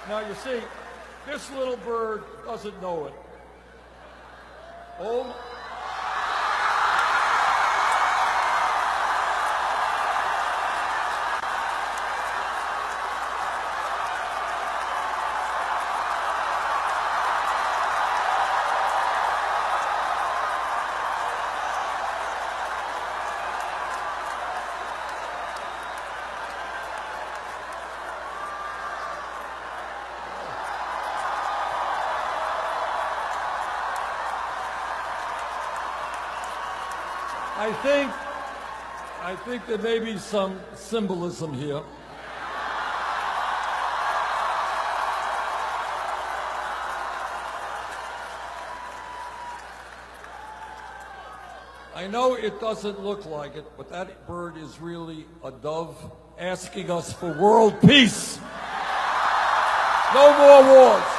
Now you see, this little bird doesn't know it. Oh. I think there may be some symbolism here. I know it doesn't look like it, but that bird is really a dove asking us for world peace. No more wars.